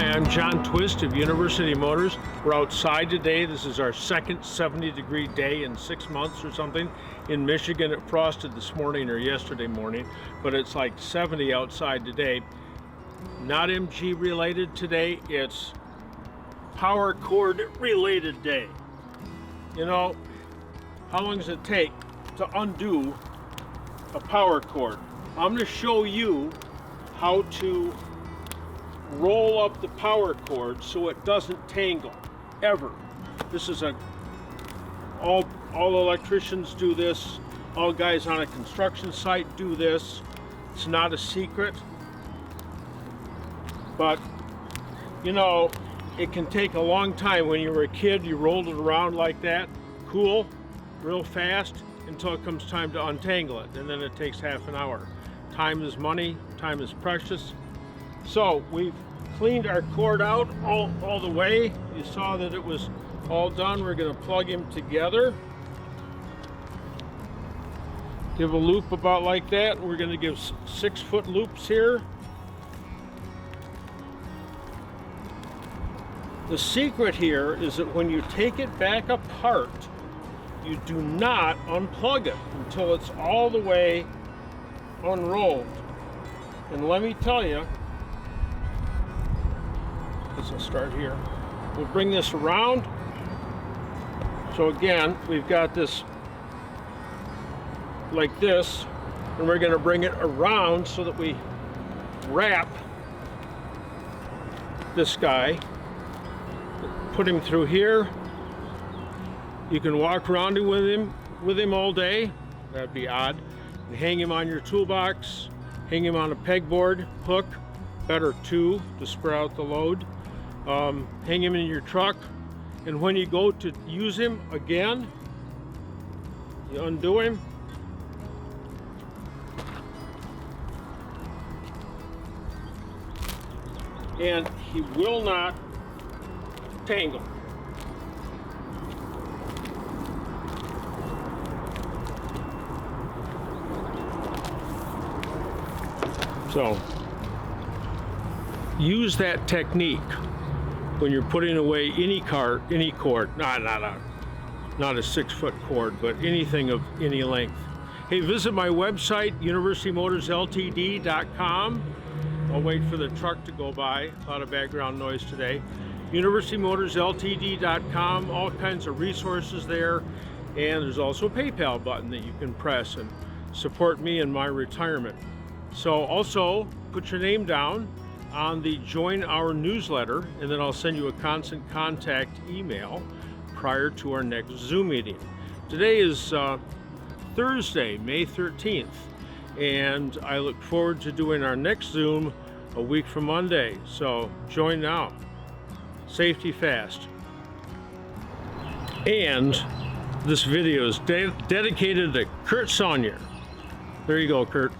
Hi, I'm John Twist of University Motors. We're outside today. This is our second 70-degree day in 6 months or something. In Michigan, it frosted this morning or yesterday morning, but it's like 70 outside today. Not MG related today, it's power cord related day. You know, how long does it take to undo a power cord? I'm going to show you how to roll up the power cord so it doesn't tangle ever. This is all electricians do this. All guys on a construction site do this. It's not a secret, but you know, it can take a long time. When you were a kid, you rolled it around like that, cool, real fast, until it comes time to untangle it, and then it takes half an hour. Time is money, time is precious. So we've cleaned our cord out all the way. You saw that it was all done. We're going to plug him together. Give a loop about like that. We're going to give 6-foot loops here. The secret here is that when you take it back apart, you do not unplug it until it's all the way unrolled. And let me tell you, I'll start here. We'll bring this around. So again, we've got this like this, and we're going to bring it around so that we wrap this guy, put him through here. You can walk around with him all day. That'd be odd. And hang him on your toolbox, hang him on a pegboard hook, better two to spread out the load. Hang him in your truck, and when you go to use him again, you undo him, and he will not tangle. So use that technique when you're putting away any cord, not a 6-foot cord, but anything of any length. Hey, visit my website, universitymotorsltd.com. I'll wait for the truck to go by. A lot of background noise today. universitymotorsltd.com, all kinds of resources there. And there's also a PayPal button that you can press and support me in my retirement. So also put your name down on the Join Our newsletter, and then I'll send you a constant contact email prior to our next Zoom meeting. Today is Thursday, May 13th, and I look forward to doing our next Zoom a week from Monday. So join now. Safety fast. And this video is dedicated to Kurt Sonnier. There you go, Kurt.